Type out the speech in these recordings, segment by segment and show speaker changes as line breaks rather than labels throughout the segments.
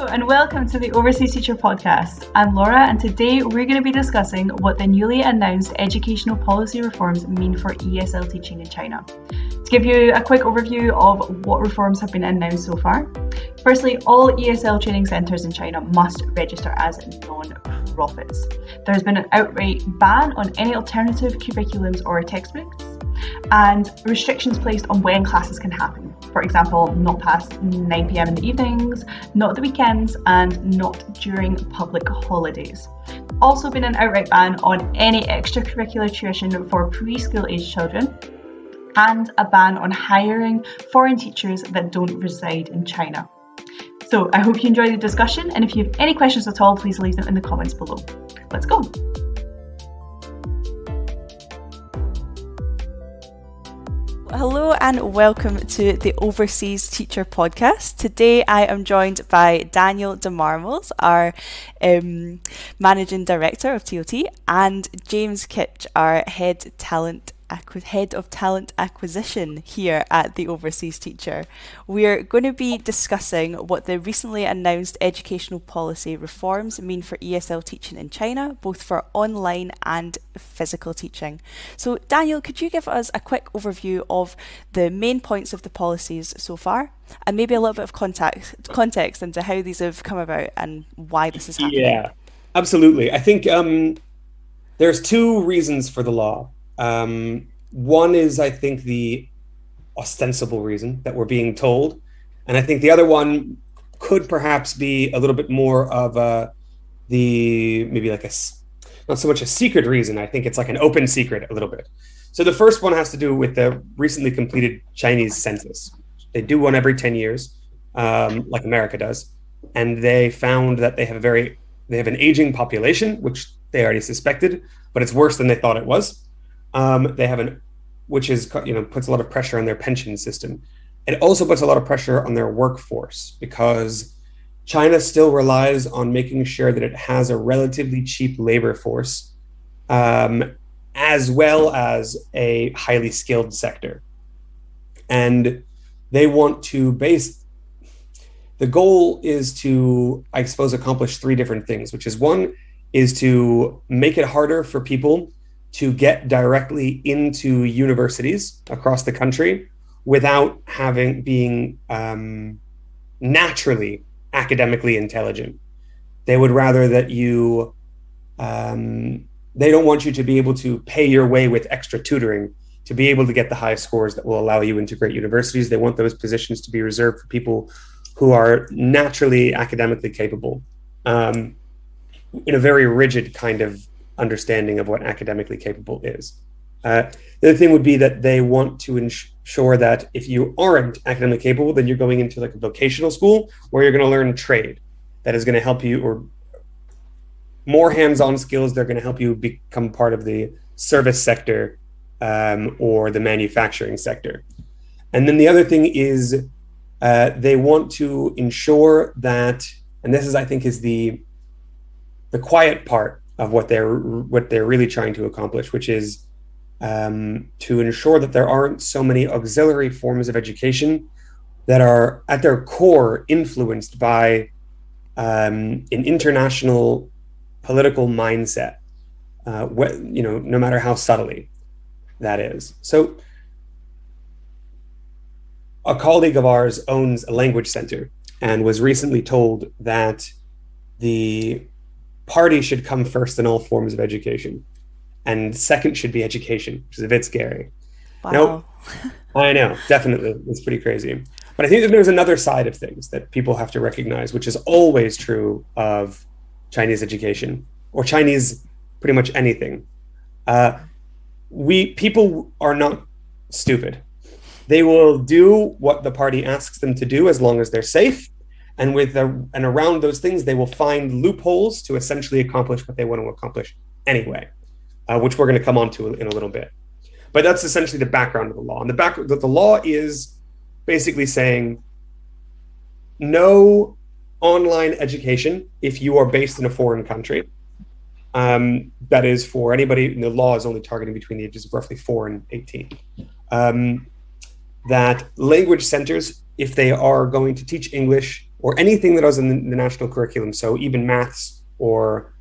Hello and welcome to the Overseas Teacher Podcast. I'm Laura and today we're going to be discussing what the newly announced educational policy reforms mean for ESL teaching in China. To give you a quick overview of what reforms have been announced so far. Firstly, all ESL training centres in China must register as non-profits. There has been an outright ban on any alternative curriculums or textbooks, and restrictions placed on when classes can happen. For example, not past 9 p.m. in the evenings, not at the weekends, and not during public holidays. Also been an outright ban on any extracurricular tuition for preschool age children, and a ban on hiring foreign teachers that don't reside in China. So I hope you enjoyed the discussion, and if you have any questions at all, please leave them in the comments below. Let's go. Hello and welcome to the Overseas Teacher Podcast. Today I am joined by Daniel Demarmels, our Managing Director of TOT, and James Kitch, our Head of Talent Acquisition here at the Overseas Teacher. We're going to be discussing what the recently announced educational policy reforms mean for ESL teaching in China, both for online and physical teaching. So Daniel, could you give us a quick overview of the main points of the policies so far, and maybe a little bit of context into how these have come about and why this is happening?
Yeah, absolutely. I think there's two reasons for the law. One is, I think, the ostensible reason that we're being told. And I think the other one could perhaps be a little bit more of not so much a secret reason. I think it's like an open secret a little bit. So the first one has to do with the recently completed Chinese census. They do one every 10 years, like America does. And they found that they have an aging population, which they already suspected, but it's worse than they thought it was. They have which is, puts a lot of pressure on their pension system. It also puts a lot of pressure on their workforce because China still relies on making sure that it has a relatively cheap labor force, as well as a highly skilled sector. And they want to the goal is to, I suppose, accomplish three different things, which is one is to make it harder for people to get directly into universities across the country without being naturally academically intelligent. They would rather that you, they don't want you to be able to pay your way with extra tutoring to be able to get the high scores that will allow you into great universities. They want those positions to be reserved for people who are naturally academically capable, in a very rigid kind of understanding of what academically capable is. The other thing would be that they want to ensure that if you aren't academically capable, then you're going into like a vocational school where you're going to learn trade that is going to help you, or more hands-on skills. They're going to help you become part of the service sector or the manufacturing sector. And then the other thing is they want to ensure that, and this is, I think, is the quiet part of what they're really trying to accomplish, which is to ensure that there aren't so many auxiliary forms of education that are at their core influenced by an international political mindset, no matter how subtly that is. So a colleague of ours owns a language center and was recently told that the party should come first in all forms of education, and second should be education, which is a bit scary.
Wow.
Nope. I know, definitely. It's pretty crazy. But I think that there's another side of things that people have to recognize, which is always true of Chinese education, or Chinese pretty much anything. People are not stupid. They will do what the party asks them to do as long as they're safe. And around those things, they will find loopholes to essentially accomplish what they want to accomplish anyway, which we're going to come on to in a little bit. But that's essentially the background of the law. And the law is basically saying no online education if you are based in a foreign country. That is for anybody, and the law is only targeting between the ages of roughly 4 and 18. That language centers, if they are going to teach English or anything that was in the national curriculum, so even maths or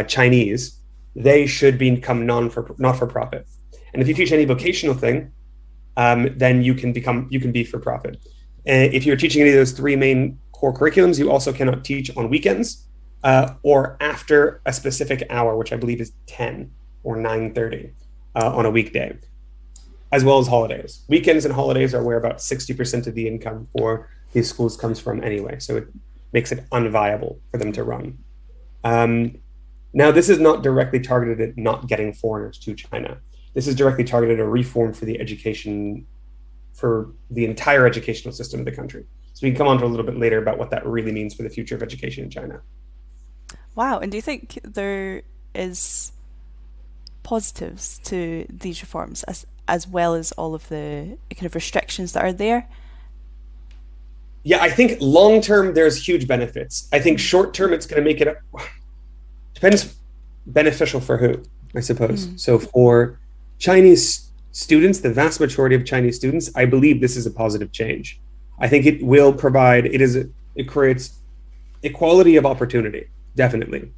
Chinese, they should become not-for-profit. And if you teach any vocational thing, then you can be for profit. If you're teaching any of those three main core curriculums, you also cannot teach on weekends or after a specific hour, which I believe is 10 or 9:30 on a weekday, as well as holidays. Weekends and holidays are where about 60% of the income for these schools comes from anyway, so it makes it unviable for them to run. Now, this is not directly targeted at not getting foreigners to China. This is directly targeted at a reform for the entire educational system of the country. So we can come on to a little bit later about what that really means for the future of education in China.
Wow, and do you think there is positives to these reforms as well as all of the kind of restrictions that are there?
Yeah, I think long term there's huge benefits. I think short term it's going to make it depends beneficial for who, I suppose. So for Chinese students, the vast majority of Chinese students, I believe this is a positive change. I think it will provide, it creates equality of opportunity, definitely.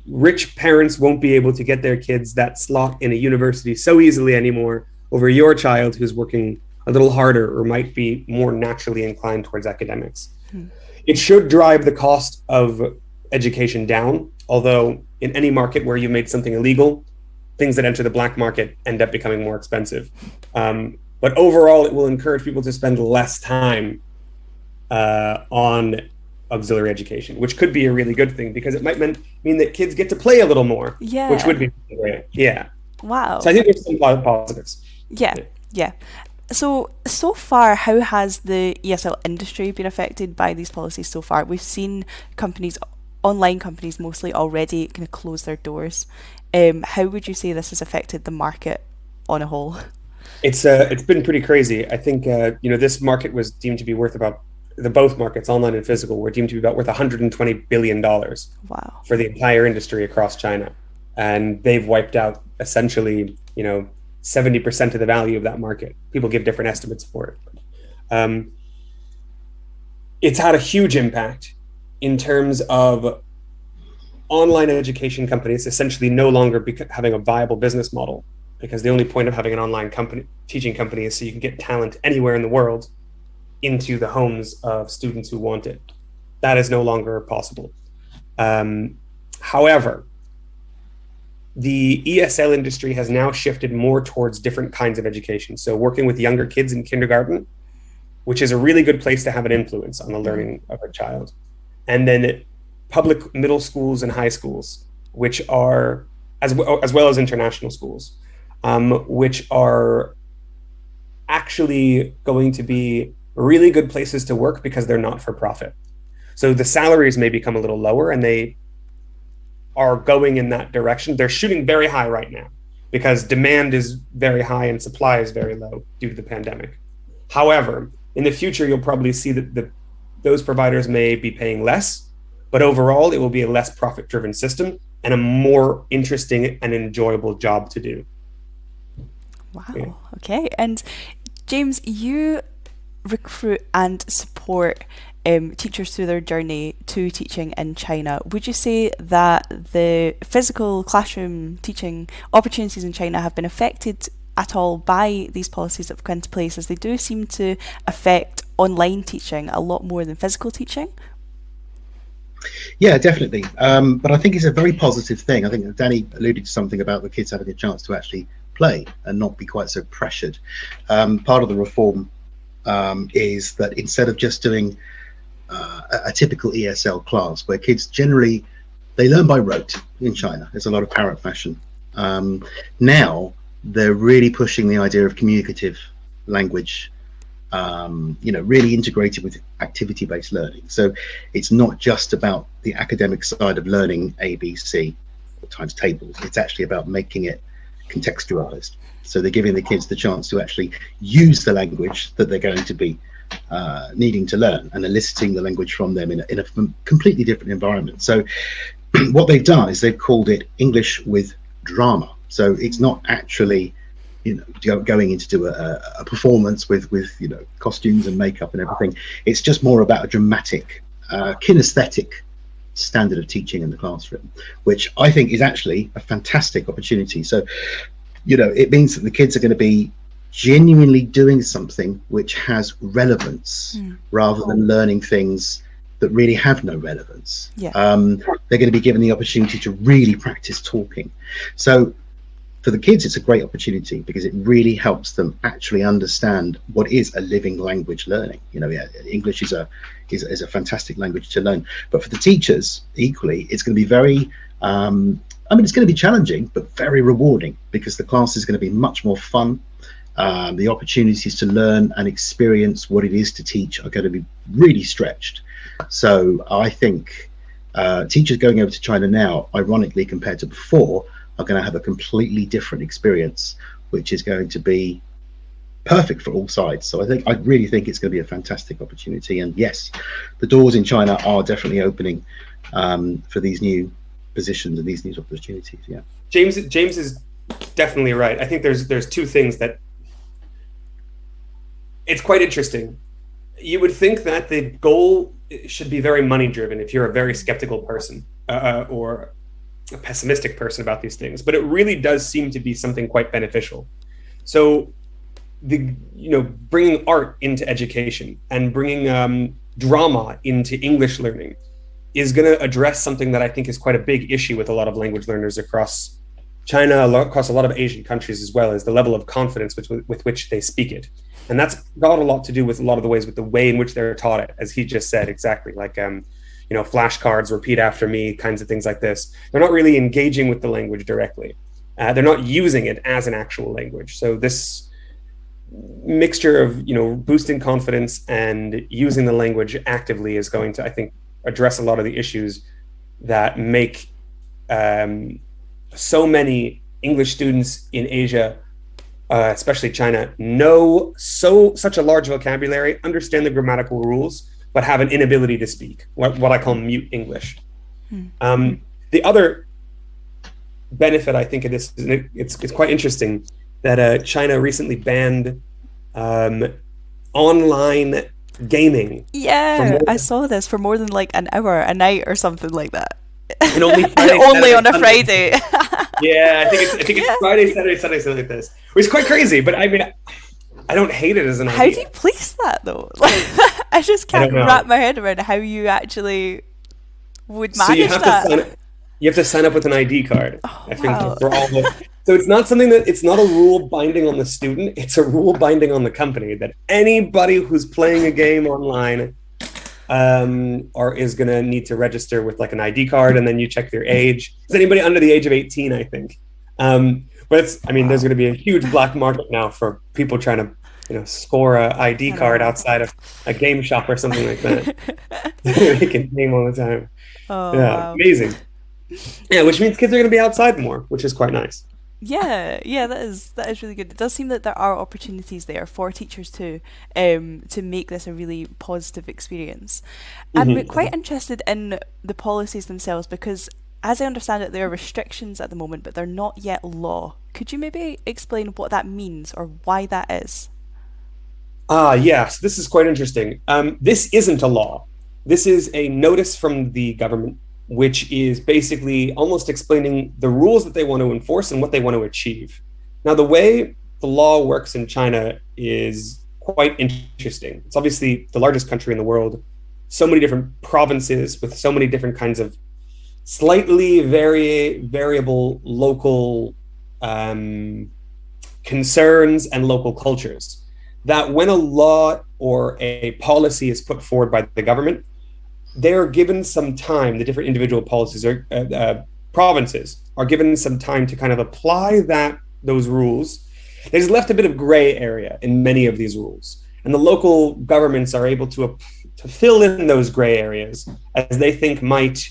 Rich parents won't be able to get their kids that slot in a university so easily anymore over your child who's working a little harder or might be more naturally inclined towards academics. It should drive the cost of education down, although in any market where you made something illegal, things that enter the black market end up becoming more expensive. But overall, it will encourage people to spend less time on auxiliary education, which could be a really good thing because it might mean that kids get to play a little more, which would be great. Yeah.
Wow.
So I think there's some positives.
Yeah. So far, how has the ESL industry been affected by these policies so far? We've seen online companies mostly already kind of close their doors. How would you say this has affected the market on a whole?
It's been pretty crazy. I think this market was deemed to be worth about both markets, online and physical, were deemed to be about worth $120 billion.
Wow.
For the entire industry across China, and they've wiped out essentially 70% of the value of that market. People give different estimates for it. It's had a huge impact in terms of online education companies essentially no longer having a viable business model, because the only point of having an online teaching company is so you can get talent anywhere in the world into the homes of students who want it. That is no longer possible. However, the ESL industry has now shifted more towards different kinds of education. So working with younger kids in kindergarten, which is a really good place to have an influence on the learning of a child. And then public middle schools and high schools, which are, as well as international schools, which are actually going to be really good places to work because they're not for profit. So the salaries may become a little lower, and they are going in that direction. They're shooting very high right now because demand is very high and supply is very low due to the pandemic. However, in the future, you'll probably see that those providers may be paying less, but overall, it will be a less profit-driven system and a more interesting and enjoyable job to do.
Wow. Yeah. Okay. And James, you recruit and support teachers through their journey to teaching in China. Would you say that the physical classroom teaching opportunities in China have been affected at all by these policies that have come into place, as they do seem to affect online teaching a lot more than physical teaching?
Yeah, definitely. But I think it's a very positive thing. I think Danny alluded to something about the kids having a chance to actually play and not be quite so pressured. Part of the reform is that instead of just doing a typical ESL class where kids generally, they learn by rote in China. There's a lot of parrot fashion. Now they're really pushing the idea of communicative language, really integrated with activity-based learning. So it's not just about the academic side of learning ABC or times tables. It's actually about making it contextualized. So they're giving the kids the chance to actually use the language that they're going to be needing to learn and eliciting the language from them in a completely different environment. So what they've done is they've called it English with drama. So it's not actually going in to do a performance with costumes and makeup and everything. It's just more about a dramatic, kinesthetic standard of teaching in the classroom, which I think is actually a fantastic opportunity. So, it means that the kids are going to be genuinely doing something which has relevance rather than learning things that really have no relevance. They're going to be given the opportunity to really practice talking. So for the kids, it's a great opportunity because it really helps them actually understand what is a living language learning. English is a fantastic language to learn, but for the teachers equally, it's going to be very it's going to be challenging but very rewarding, because the class is going to be much more fun. The opportunities to learn and experience what it is to teach are going to be really stretched. So I think teachers going over to China now, ironically compared to before, are going to have a completely different experience, which is going to be perfect for all sides. So I really think it's going to be a fantastic opportunity. And yes, the doors in China are definitely opening for these new positions and these new opportunities. Yeah,
James is definitely right. I think there's two things that it's quite interesting. You would think that the goal should be very money driven if you're a very skeptical person or a pessimistic person about these things, but it really does seem to be something quite beneficial. So bringing art into education and bringing drama into English learning is going to address something that I think is quite a big issue with a lot of language learners across China, across a lot of Asian countries as well, is the level of confidence with which they speak it. And that's got a lot to do with a lot of the ways, with the way in which they're taught it, as he just said, exactly, like, flashcards, repeat after me, kinds of things like this. They're not really engaging with the language directly. They're not using it as an actual language. So this mixture of, boosting confidence and using the language actively is going to, I think, address a lot of the issues that make so many English students in Asia, especially China, know such a large vocabulary, understand the grammatical rules, but have an inability to speak, what I call mute English. The other benefit, I think, of this, it's quite interesting that China recently banned online gaming.
Yeah, I saw this for more than like an hour a night or something like that.
And only Friday,
only on a Friday.
Yeah, I think it's Friday, Saturday, Sunday, something like this. Which is quite crazy, but I mean, I don't hate it as an idea.
How do you police that though? I just can't wrap my head around how you actually would manage that.
You have to sign up with an ID card. I think
wow.
for all the. So it's not something it's not a rule binding on the student. It's a rule binding on the company that anybody who's playing a game online is going to need to register with like an ID card, and then you check their age. Is anybody under the age of 18? I think. But there's going to be a huge black market now for people trying to, score a ID card outside of a game shop or something like that. They can game all the time.
Oh, wow.
Amazing. Yeah, which means kids are going to be outside more, which is quite nice.
Yeah, that is really good. It does seem that there are opportunities there for teachers too, to make this a really positive experience. And we're quite interested in the policies themselves because, as I understand it, there are restrictions at the moment, but they're not yet law. Could you maybe explain what that means or why that is?
Yes, this is quite interesting. This isn't a law. This is a notice from the government, which is basically almost explaining the rules that they want to enforce and what they want to achieve. Now, the way the law works in China is quite interesting. It's obviously the largest country in the world, so many different provinces with so many different kinds of slightly variable local concerns and local cultures, that when a law or a policy is put forward by the government, they're given some time, the different individual policies or provinces are given some time to kind of apply those rules. There's left a bit of gray area in many of these rules, and the local governments are able to fill in those gray areas as they think might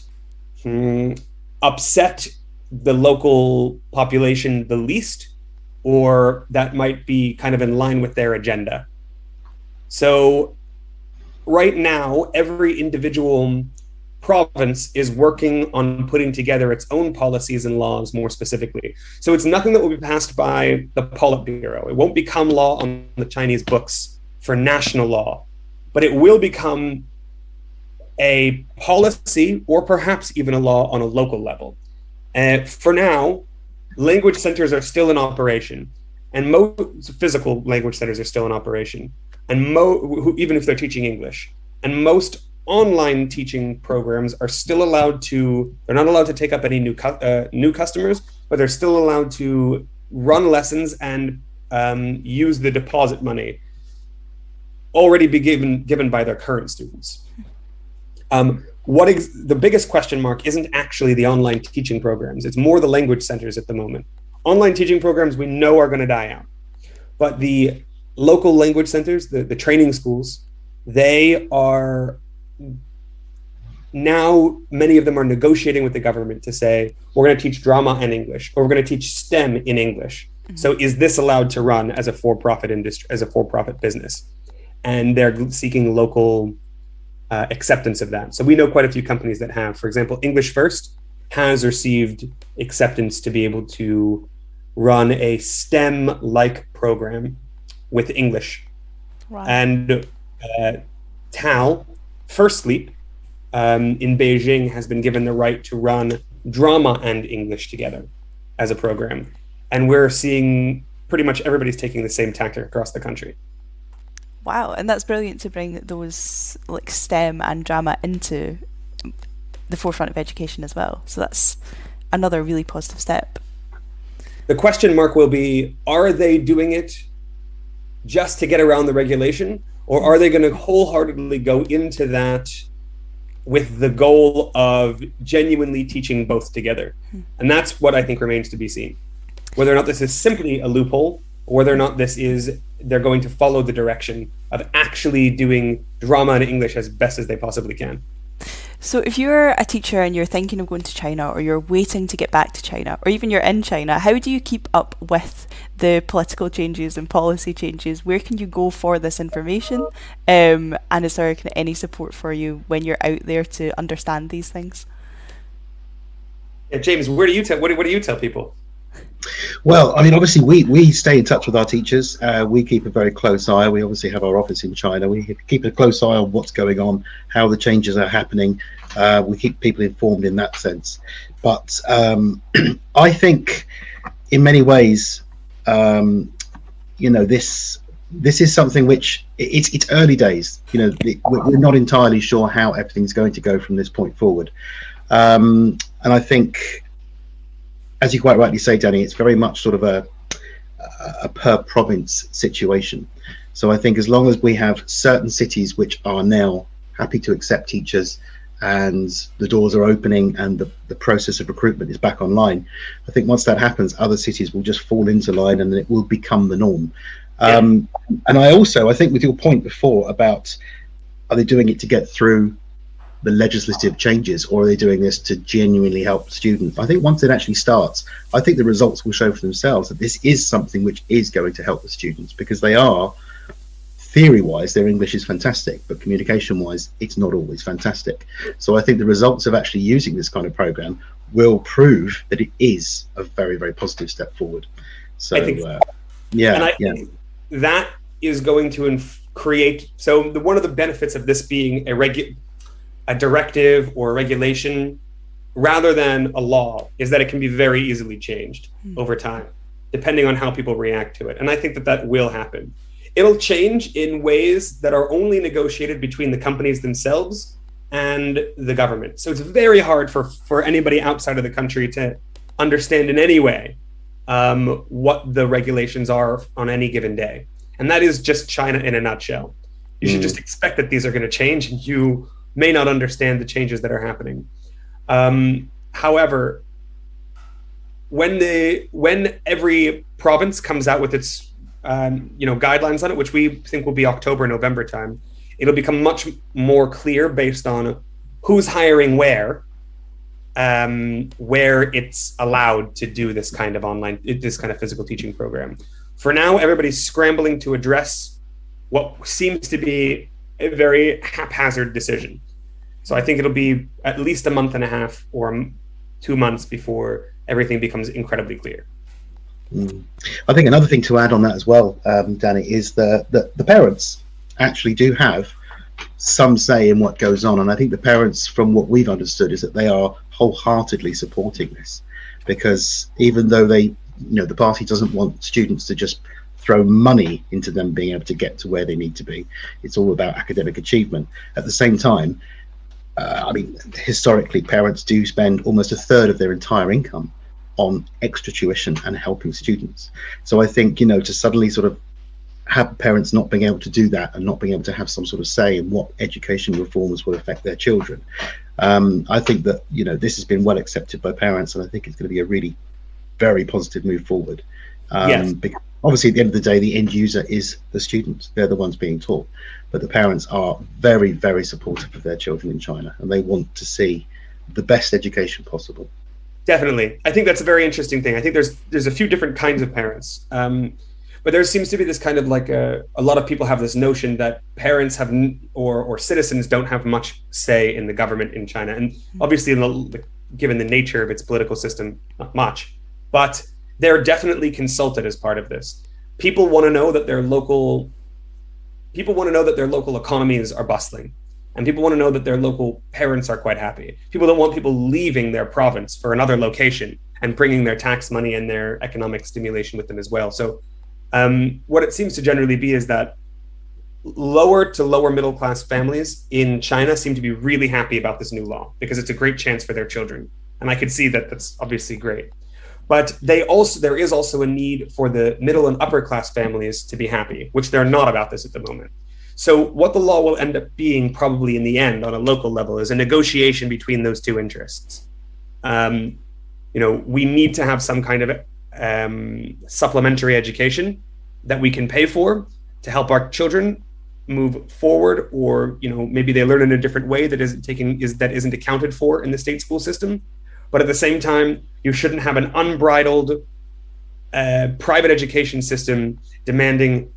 upset the local population the least, or that might be kind of in line with their agenda. So right now, every individual province is working on putting together its own policies and laws more specifically. So it's nothing that will be passed by the Politburo. It won't become law on the Chinese books for national law, but it will become a policy or perhaps even a law on a local level. For now, language centers are still in operation, and most physical language centers are still in operation, and even if they're teaching English. And most online teaching programs are still they're not allowed to take up any new customers, but they're still allowed to run lessons and use the deposit money already be given by their current students. The biggest question mark isn't actually the online teaching programs. It's more the language centers at the moment. Online teaching programs we know are going to die out. But the local language centers, the training schools, they are now, many of them are negotiating with the government to say, we're going to teach drama and English, or we're going to teach STEM in English. Mm-hmm. So is this allowed to run as a for-profit industry, as a for-profit business? And they're seeking local acceptance of that. So we know quite a few companies that have. For example, English First has received acceptance to be able to run a STEM-like program with English. Right. And TAL, First Sleep, in Beijing, has been given the right to run drama and English together as a program. And we're seeing pretty much everybody's taking the same tactic across the country.
Wow, and that's brilliant to bring those like STEM and drama into the forefront of education as well. So that's another really positive step.
The question mark will be, are they doing it just to get around the regulation, or are they going to wholeheartedly go into that with the goal of genuinely teaching both together? And that's what I think remains to be seen. Whether or not this is simply a loophole, or whether or not they're going to follow the direction of actually doing drama and English as best as they possibly can.
So if you're a teacher and you're thinking of going to China, or you're waiting to get back to China, or even you're in China, how do you keep up with the political changes and policy changes? Where can you go for this information? And is there any support for you when you're out there to understand these things?
Yeah, James, what do you tell people?
Well, I mean, obviously, we stay in touch with our teachers. We keep a very close eye. We obviously have our office in China. We keep a close eye on what's going on, how the changes are happening. We keep people informed in that sense. But I think, in many ways, this is something which it's early days. We're not entirely sure how everything's going to go from this point forward. And I think, as you quite rightly say, Danny, it's very much sort of a per province situation. So I think as long as we have certain cities which are now happy to accept teachers and the doors are opening and the process of recruitment is back online, I think once that happens, other cities will just fall into line and it will become the norm. Yeah. And I think with your point before about, are they doing it to get through the legislative changes, or are they doing this to genuinely help students? I think once it actually starts, I think the results will show for themselves that this is something which is going to help the students, because they are, theory-wise, their English is fantastic, but communication-wise, it's not always fantastic. So I think the results of actually using this kind of program will prove that it is a very, very positive step forward. So, I think
think that is going to create. So one of the benefits of this being a directive or a regulation rather than a law is that it can be very easily changed over time, depending on how people react to it. And I think that will happen. It'll change in ways that are only negotiated between the companies themselves and the government. So it's very hard for anybody outside of the country to understand in any way what the regulations are on any given day. And that is just China in a nutshell. You should just expect that these are going to change, and you may not understand the changes that are happening. However, when every province comes out with its guidelines on it, which we think will be October, November time, it'll become much more clear based on who's hiring where it's allowed to do this kind of physical teaching program. For now, everybody's scrambling to address what seems to be a very haphazard decision. So I think it'll be at least a month and a half or 2 months before everything becomes incredibly clear.
I think another thing to add on that as well, Danny, is that the parents actually do have some say in what goes on. And I think the parents, from what we've understood, is that they are wholeheartedly supporting this, because even though the party doesn't want students to just throw money into them being able to get to where they need to be, it's all about academic achievement. At the same time, historically, parents do spend almost a third of their entire income on extra tuition and helping students. So I think, to suddenly sort of have parents not being able to do that and not being able to have some sort of say in what education reforms will affect their children, I think that, this has been well accepted by parents, and I think it's going to be a really very positive move forward.
Yes.
Because obviously, at the end of the day, the end user is the students. They're the ones being taught. But the parents are very, very supportive of their children in China, and they want to see the best education possible.
Definitely. I think that's a very interesting thing. I think there's a few different kinds of parents. But there seems to be this kind of like a lot of people have this notion that parents have or citizens don't have much say in the government in China. And obviously, given the nature of its political system, not much. But they're definitely consulted as part of this. People want to know that their local economies are bustling. And people want to know that their local parents are quite happy. People don't want people leaving their province for another location and bringing their tax money and their economic stimulation with them as well. So what it seems to generally be is that lower to lower middle class families in China seem to be really happy about this new law because it's a great chance for their children. And I could see that that's obviously great. But there is also a need for the middle and upper class families to be happy, which they're not about this at the moment. So what the law will end up being probably in the end on a local level is a negotiation between those two interests. We need to have some kind of supplementary education that we can pay for to help our children move forward, or maybe they learn in a different way that isn't accounted for in the state school system. But at the same time, you shouldn't have an unbridled private education system demanding,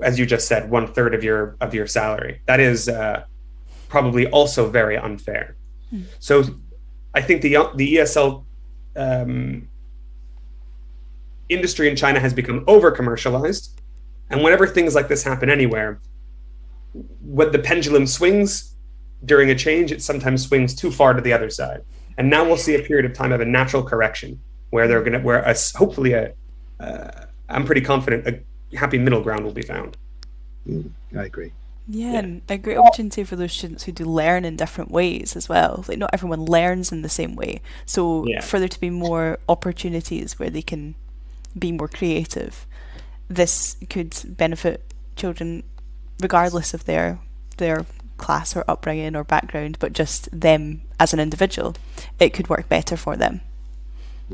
as you just said, 1/3 of your salary. That is probably also very unfair. So I think the ESL industry in China has become over-commercialized, and whenever things like this happen anywhere, when the pendulum swings during a change, it sometimes swings too far to the other side. And now we'll see a period of time of a natural correction where hopefully I'm pretty confident a happy middle ground will be found.
I agree.
Yeah, and a great opportunity for those students who do learn in different ways as well. Like, not everyone learns in the same way. So for there to be more opportunities where they can be more creative, this could benefit children regardless of their class or upbringing or background, but just them as an individual. It could work better for them.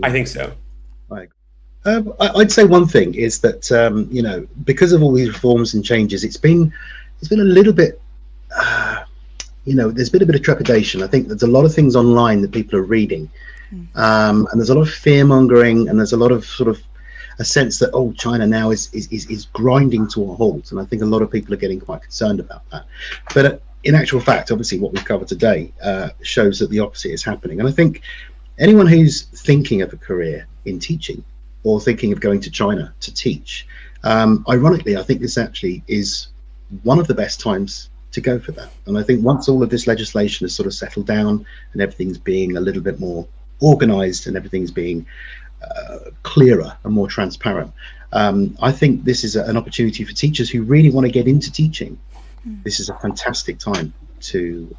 I think so.
I'd say one thing is that because of all these reforms and changes, it's been a little bit there's been a bit of trepidation. I think there's a lot of things online that people are reading, and there's a lot of fear mongering, and there's a lot of sort of a sense that China now is grinding to a halt, and I think a lot of people are getting quite concerned about that. But in actual fact, obviously, what we've covered today shows that the opposite is happening. And I think anyone who's thinking of a career in teaching or thinking of going to China to teach, ironically, I think this actually is one of the best times to go for that. And I think once all of this legislation has sort of settled down and everything's being a little bit more organized and everything's being clearer and more transparent, I think this is an opportunity for teachers who really want to get into teaching. This is a fantastic time to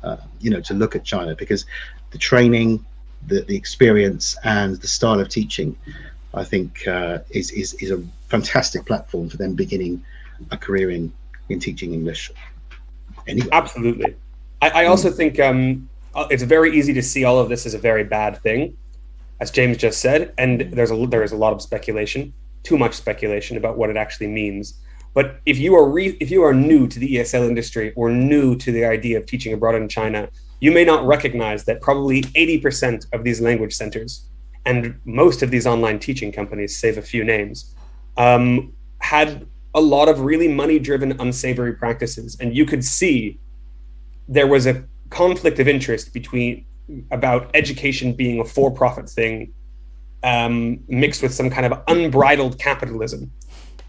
look at China, because the training, the experience, and the style of teaching, I think is a fantastic platform for them beginning a career in teaching English. Anyway.
Absolutely. I also think it's very easy to see all of this as a very bad thing, as James just said, and there is a lot of speculation, too much speculation about what it actually means. But if you are new to the ESL industry or new to the idea of teaching abroad in China, you may not recognize that probably 80% of these language centers and most of these online teaching companies, save a few names, had a lot of really money-driven, unsavory practices. And you could see there was a conflict of interest about education being a for-profit thing, mixed with some kind of unbridled capitalism.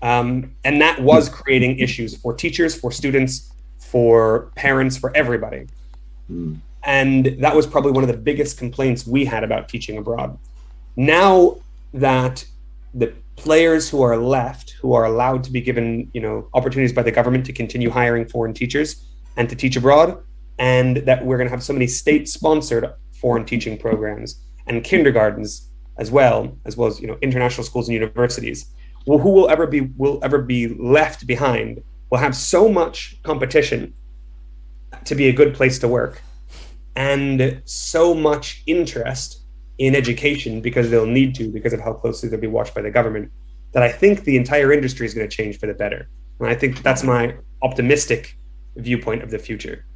And that was creating issues for teachers, for students, for parents, for everybody. And that was probably one of the biggest complaints we had about teaching abroad. Now that the players who are left, who are allowed to be given, opportunities by the government to continue hiring foreign teachers and to teach abroad, and that we're going to have so many state-sponsored foreign teaching programs and kindergartens as well as international schools and universities. Well, who will ever be left behind will have so much competition to be a good place to work, and so much interest in education because they'll need to, because of how closely they'll be watched by the government, that I think the entire industry is going to change for the better. And I think that's my optimistic viewpoint of the future.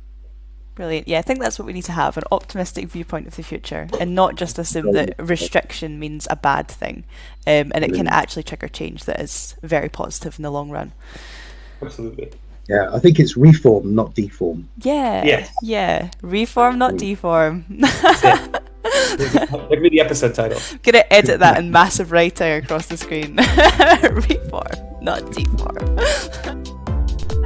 Brilliant. Yeah, I think that's what we need to have, an optimistic viewpoint of the future, and not just assume that restriction means a bad thing, and it can actually trigger change that is very positive in the long run.
Absolutely.
Yeah, I think it's reform, not deform.
Yeah.
Yes.
Yeah. Reform, not deform.
Give me the episode title.
Gonna edit that in massive writing across the screen. Reform, not deform.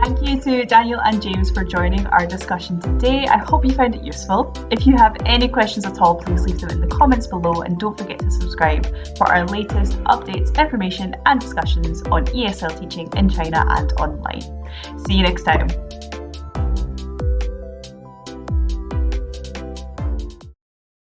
Thank you to Daniel and James for joining our discussion today. I hope you found it useful. If you have any questions at all, please leave them in the comments below, and don't forget to subscribe for our latest updates, information and discussions on ESL teaching in China and online. See you next time.